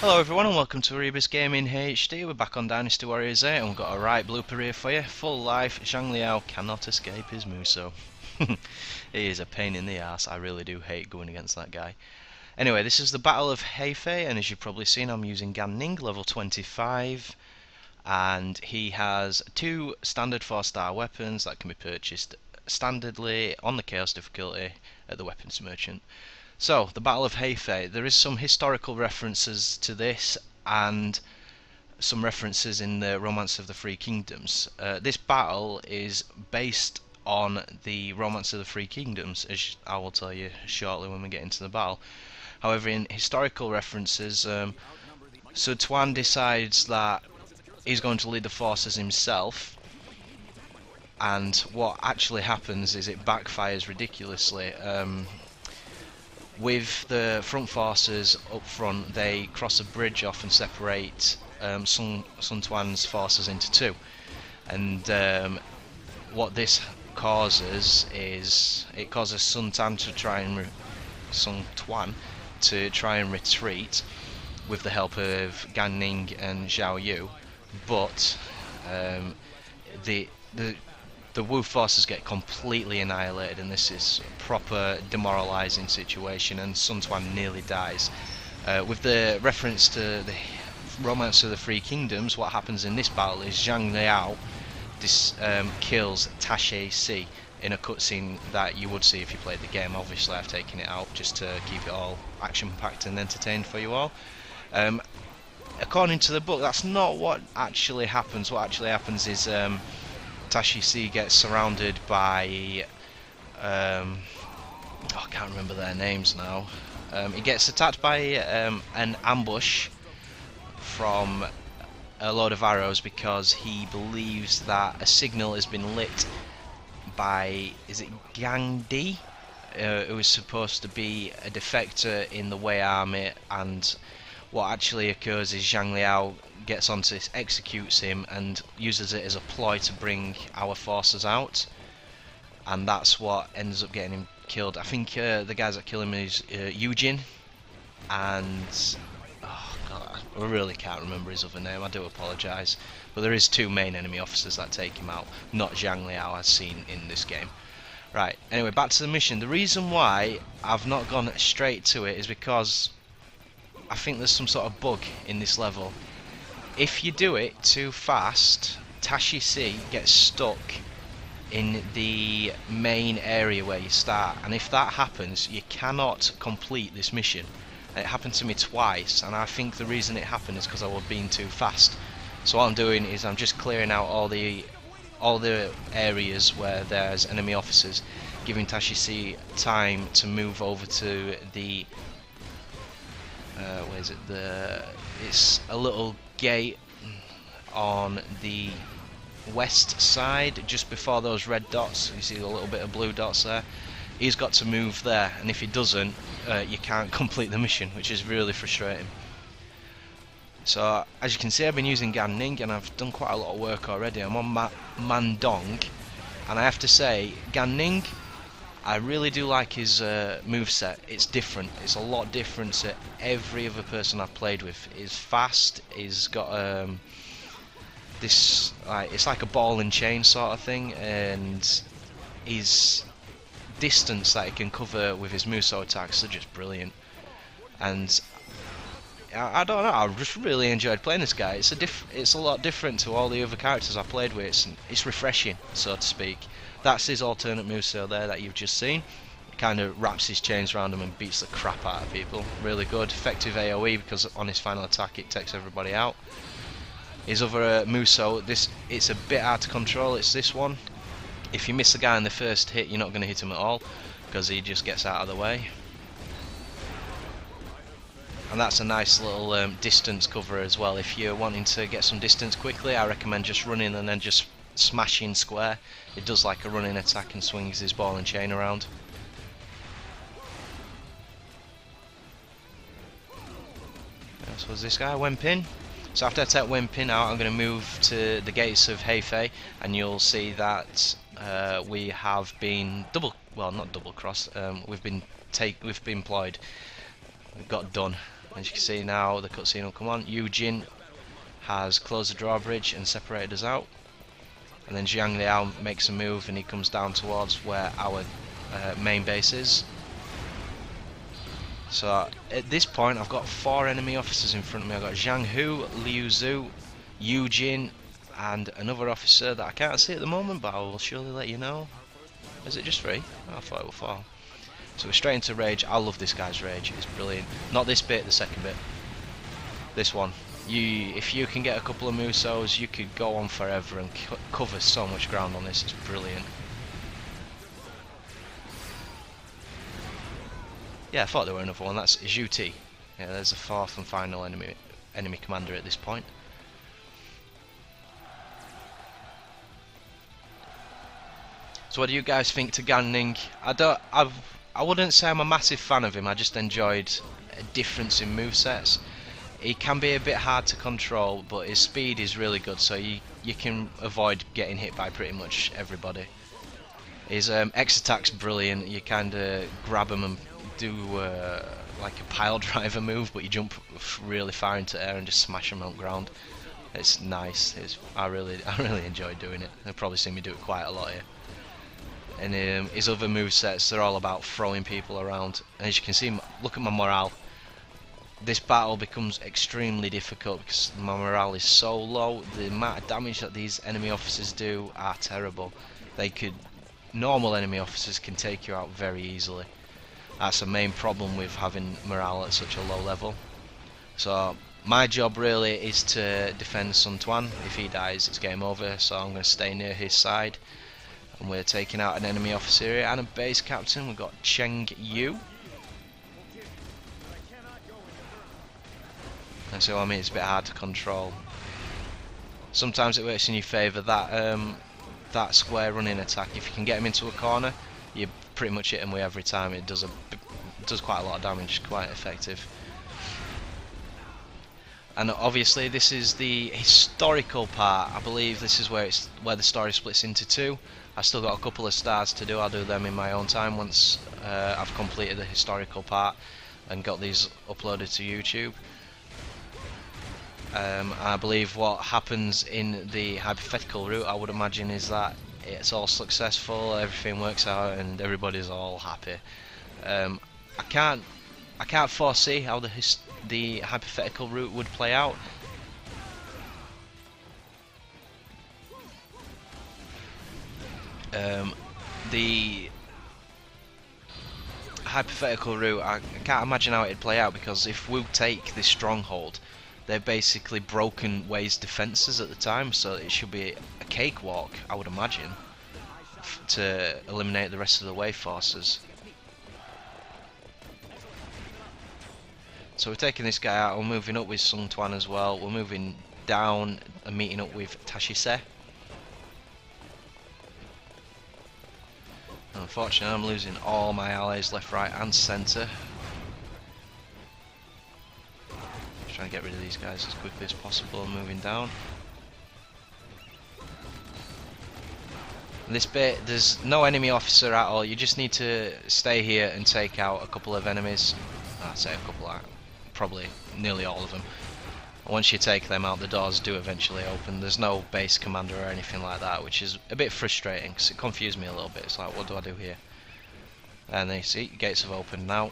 Hello everyone and welcome to ErebosGamingHD. We're back on Dynasty Warriors 8 and we've got a right blooper here for you. Full life, Zhang Liao cannot escape his Muso. He is a pain in the ass. I really do hate going against that guy. Anyway, this is the Battle of Hefei, and as you've probably seen, I'm using Gan Ning, level 25. And he has two standard 4-star weapons that can be purchased standardly on the Chaos difficulty at the Weapons Merchant. So, the Battle of Hefei, there is some historical references to this and some references in the Romance of the Three Kingdoms. This battle is based on the Romance of the Three Kingdoms, as I will tell you shortly when we get into the battle. However, in historical references, Sun Tuan decides that he's going to lead the forces himself, and what actually happens is it backfires ridiculously. With the front forces up front, they cross a bridge off and separate Sun Tuan's forces into two. And what this causes is it causes Sun Tuan to try and retreat with the help of Gan Ning and Zhao Yu, but the Wu forces get completely annihilated, and this is a proper demoralising situation, and Sun Tuan nearly dies. With the reference to the Romance of the Three Kingdoms, what happens in this battle is Zhang Liao kills Tashi Si in a cutscene that you would see if you played the game. Obviously I've taken it out just to keep it all action-packed and entertained for you all. According to the book, that's not what actually happens. What actually happens is Tashi Si gets surrounded by I can't remember their names now. He gets attacked by an ambush from a load of arrows because he believes that a signal has been lit by, is it Gan Ning, who is supposed to be a defector in the Wei army, and what actually occurs is Zhang Liao gets onto this, executes him, and uses it as a ploy to bring our forces out, and that's what ends up getting him killed. I think the guys that kill him is Eugene, and oh god, I really can't remember his other name, I do apologise, but there is two main enemy officers that take him out, not Zhang Liao as seen in this game. Right, anyway, back to the mission. The reason why I've not gone straight to it is because I think there's some sort of bug in this level. If you do it too fast, Tashi Si gets stuck in the main area where you start, and if that happens you cannot complete this mission. It happened to me twice, and I think the reason it happened is because I was being too fast. So what I'm doing is I'm just clearing out all the areas where there's enemy officers, giving Tashi Si time to move over to the where is it? It's a little gate on the west side, just before those red dots. You see a little bit of blue dots there. He's got to move there, and if he doesn't, you can't complete the mission, which is really frustrating. So, as you can see, I've been using Gan Ning, and I've done quite a lot of work already. I'm on Mandong, and I have to say, Gan Ning, I really do like his moveset. It's different. It's a lot different to every other person I've played with. He's fast. He's got this, it's like a ball and chain sort of thing, and his distance that he can cover with his Muso attacks are just brilliant. And I don't know, I just really enjoyed playing this guy. It's a lot different to all the other characters I've played with. It's refreshing, so to speak. That's his alternate Muso there that you've just seen. He kind of wraps his chains around him and beats the crap out of people. Really good, effective AoE, because on his final attack it takes everybody out. His other Muso, it's a bit hard to control. It's this one. If you miss the guy in the first hit, you're not going to hit him at all, because he just gets out of the way. And that's a nice little distance cover as well. If you're wanting to get some distance quickly, I recommend just running and then just smashing square. It does like a running attack and swings his ball and chain around. So was this guy Wenpin? So after I take Wenpin out, I'm going to move to the gates of Hefei, and you'll see that we have been not double crossed. We've been employed. Got done. As you can see now, the cutscene will come on. Yujin has closed the drawbridge and separated us out. And then Zhang Liao makes a move and he comes down towards where our main base is. So at this point I've got 4 enemy officers in front of me. I've got Zhang Hu, Liu Zhu, Yujin and another officer that I can't see at the moment, but I will surely let you know. Is it just 3? Oh, I thought it was 4. So we're straight into rage. I love this guy's rage, it's brilliant. Not this bit, the second bit. This one. If you can get a couple of Musos, you could go on forever and cover so much ground on this. It's brilliant. Yeah, I thought there were another one. That's Zhu. Yeah, there's the 4th and final enemy commander at this point. So what do you guys think to Gan Ning? I wouldn't say I'm a massive fan of him. I just enjoyed a difference in movesets. He can be a bit hard to control, but his speed is really good, so you can avoid getting hit by pretty much everybody. His X attack's brilliant. You kind of grab him and do like a pile driver move, but you jump really far into air and just smash him on the ground. It's nice. I really enjoy doing it. You'll probably see me do it quite a lot here. And his other movesets, they're all about throwing people around. And as you can see, look at my morale. This battle becomes extremely difficult because my morale is so low. The amount of damage that these enemy officers do are terrible. Normal enemy officers can take you out very easily. That's the main problem with having morale at such a low level. So my job really is to defend Sun Tuan. If he dies, it's game over, so I'm going to stay near his side. And we're taking out an enemy officer here and a base captain. We've got Cheng Yu. And so I mean, it's a bit hard to control. Sometimes it works in your favour. That square running attack, if you can get him into a corner, you pretty much hit him with every time. It does quite a lot of damage, quite effective. And obviously this is the historical part. I believe this is where the story splits into 2. I've still got a couple of stars to do. I'll do them in my own time once I've completed the historical part and got these uploaded to YouTube. I believe what happens in the hypothetical route, I would imagine, is that it's all successful, everything works out, and everybody's all happy. I can't foresee how the hypothetical route would play out. The hypothetical route, I can't imagine how it'd play out, because if we take this stronghold, they've basically broken Wei's defences at the time, so it should be a cakewalk, I would imagine, to eliminate the rest of the Wei forces. So we're taking this guy out, we're moving up with Sun Tuan as well, we're moving down and meeting up with Tashise. Unfortunately I'm losing all my allies left, right and centre. Trying to get rid of these guys as quickly as possible and moving down. In this bit there's no enemy officer at all, you just need to stay here and take out a couple of enemies. I'd say a couple, probably nearly all of them. And once you take them out, the doors do eventually open. There's no base commander or anything like that, which is a bit frustrating because it confused me a little bit. It's like, what do I do here? And then you see, gates have opened now.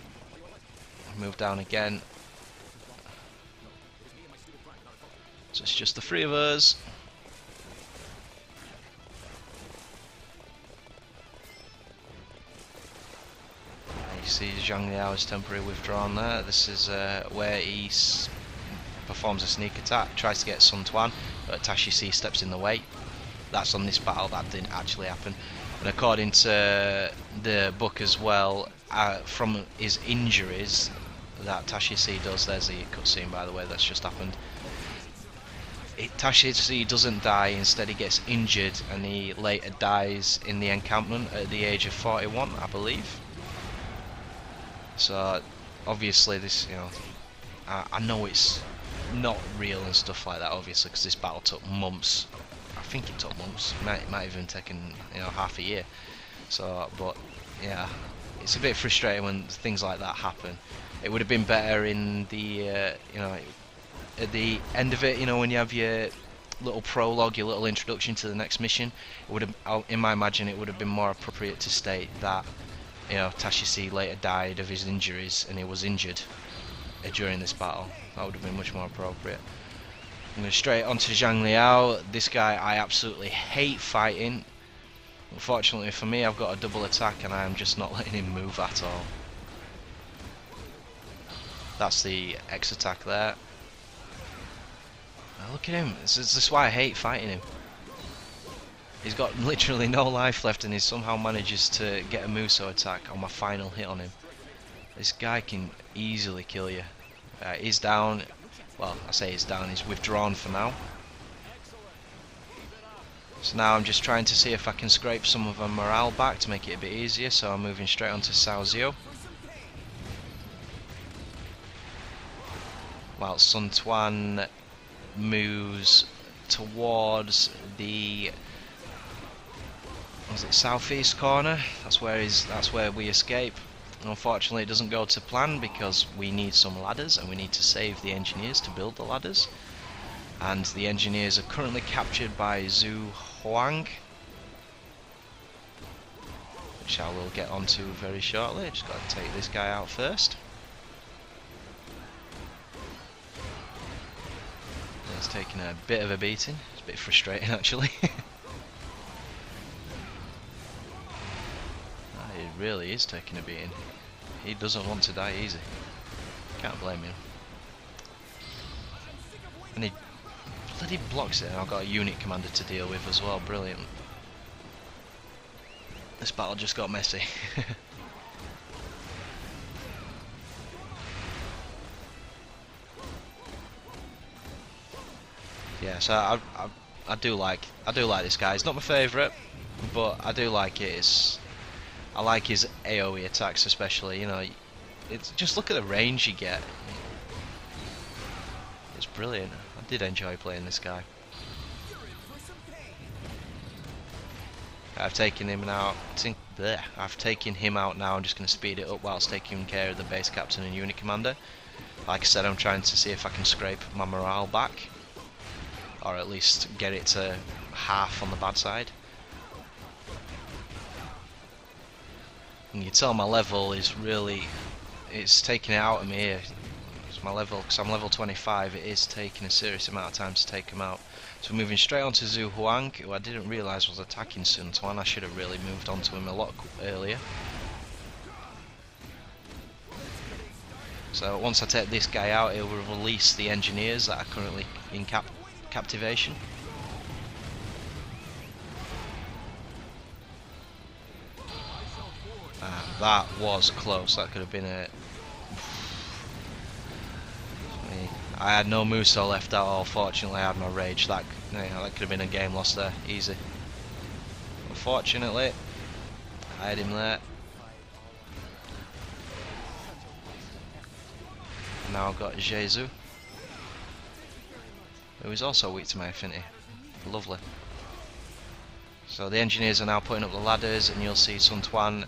Move down again. So it's just the 3 of us. You see Zhang Liao's temporary withdrawn there. This is where he performs a sneak attack, tries to get Sun Tuan, but Tashise steps in the way. That's on this battle, that didn't actually happen. And according to the book as well, from his injuries that Tashise does, there's the cutscene by the way that's just happened. Tashise doesn't die, instead he gets injured and he later dies in the encampment at the age of 41, I believe. So obviously this, you know, I know it's not real and stuff like that, obviously, because this battle took months. I think it took months. It might even taken, you know, half a year. So, but yeah, it's a bit frustrating when things like that happen. It would have been better in the you know, at the end of it, you know, when you have your little prologue, your little introduction to the next mission. It would have, in my imagine, it would have been more appropriate to state that, you know, Tashisi later died of his injuries and he was injured during this battle. That would have been much more appropriate. I'm going straight onto Zhang Liao. This guy I absolutely hate fighting. Unfortunately for me, I've got a double attack and I am just not letting him move at all. That's the X attack there. Now look at him. This is why I hate fighting him. He's got literally no life left and he somehow manages to get a Muso attack on my final hit on him. This guy can easily kill you. He's down. Well, I say he's down. He's withdrawn for now. So now I'm just trying to see if I can scrape some of her morale back to make it a bit easier. So I'm moving straight onto Cao Zio. While Sun Tuan moves towards the, was it southeast corner? That's where we escape. Unfortunately, it doesn't go to plan because we need some ladders and we need to save the engineers to build the ladders. And the engineers are currently captured by Zhu Huang, which I will get onto very shortly. Just got to take this guy out first. He's taking a bit of a beating. It's a bit frustrating actually. He really is taking a beating. He doesn't want to die easy. Can't blame him. And he bloody blocks it, and I've got a unit commander to deal with as well. Brilliant. This battle just got messy. Yeah, so I do like this guy. He's not my favourite, but I do like it. I like his AoE attacks especially. You know, it's just look at the range you get. It's brilliant. I did enjoy playing this guy. I've taken him out. I've taken him out now. I'm just going to speed it up whilst taking care of the base captain and unit commander. Like I said, I'm trying to see if I can scrape my morale back, or at least get it to half on the bad side. And you tell my level is really, it's taking it out of me here. It's my level, because I'm level 25, it is taking a serious amount of time to take him out. So we're moving straight on to Zhu Huang, who I didn't realise was attacking Sun Tuan. I should have really moved on to him a lot earlier. So once I take this guy out, it will release the engineers that are currently in captivation. That was close. That could have been a... I had no Muso left at all. Fortunately, I had no rage. That could have been a game lost there, easy. Unfortunately, I had him there. And now I've got Jesu, who is also weak to my affinity. Lovely. So the engineers are now putting up the ladders, and you'll see Sun Tuan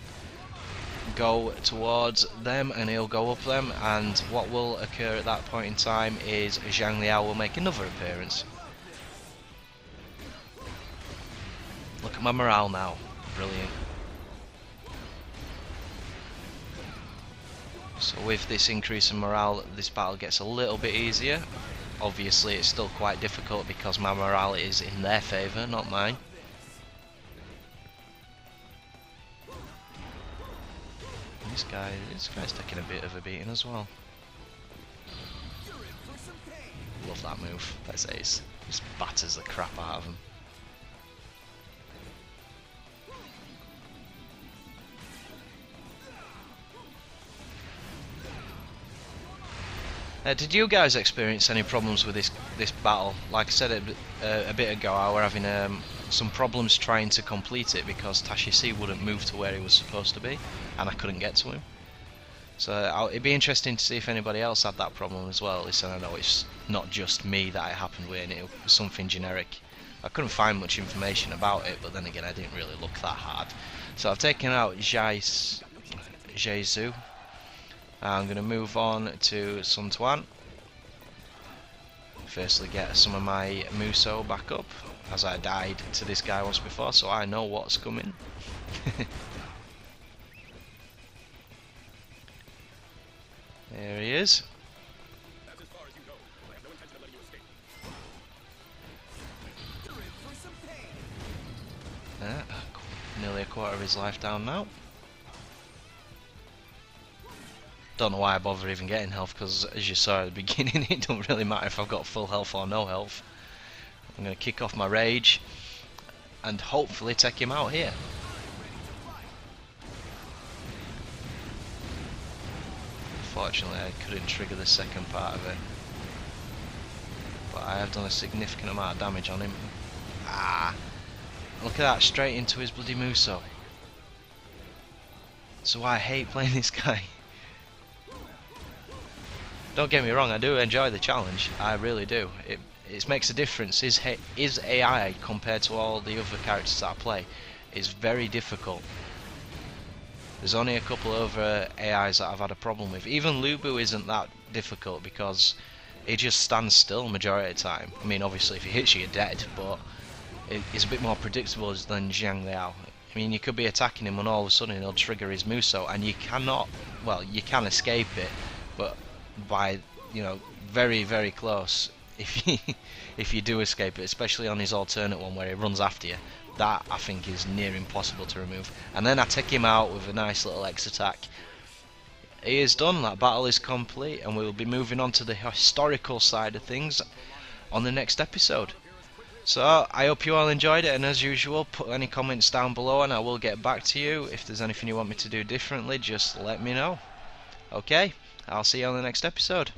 go towards them and he'll go up them, and what will occur at that point in time is Zhang Liao will make another appearance. Look at my morale now. Brilliant. So with this increase in morale, this battle gets a little bit easier. Obviously it's still quite difficult because my morale is in their favour, not mine. This guy's taking a bit of a beating as well. Love that move. That's ace. Just batters the crap out of him. Did you guys experience any problems with this battle? Like I said a bit ago, I were having some problems trying to complete it because Tashisi wouldn't move to where he was supposed to be, and I couldn't get to him. So it'd be interesting to see if anybody else had that problem as well. At least I know it's not just me that it happened with, and it was something generic. I couldn't find much information about it, but then again I didn't really look that hard. So I've taken out Jesu. I'm going to move on to Sun Tuan. Firstly get some of my Muso back up, as I died to this guy once before, so I know what's coming. There he is. Nearly a quarter of his life down now. Don't know why I bother even getting health, because as you saw at the beginning, it don't really matter if I've got full health or no health. I'm going to kick off my rage and hopefully take him out here. Unfortunately, I couldn't trigger the second part of it, but I have done a significant amount of damage on him. Ah! Look at that, straight into his bloody Muso. So I hate playing this guy. Don't get me wrong, I do enjoy the challenge, I really do. It makes a difference. His AI compared to all the other characters that I play is very difficult. There's only a couple of AIs that I've had a problem with. Even Lubu isn't that difficult because he just stands still majority of the time. I mean, obviously if he hits you, you're dead, but it's a bit more predictable than Zhang Liao. I mean, you could be attacking him and all of a sudden he'll trigger his Muso and you cannot, well, you can escape it, but by, you know, very, very close. If you do escape it, especially on his alternate one where he runs after you, that I think is near impossible to remove. And then I take him out with a nice little X attack. He is done, that battle is complete, and we will be moving on to the historical side of things on the next episode. So I hope you all enjoyed it, and as usual, put any comments down below and I will get back to you. If there's anything you want me to do differently, just let me know. Okay, I'll see you on the next episode.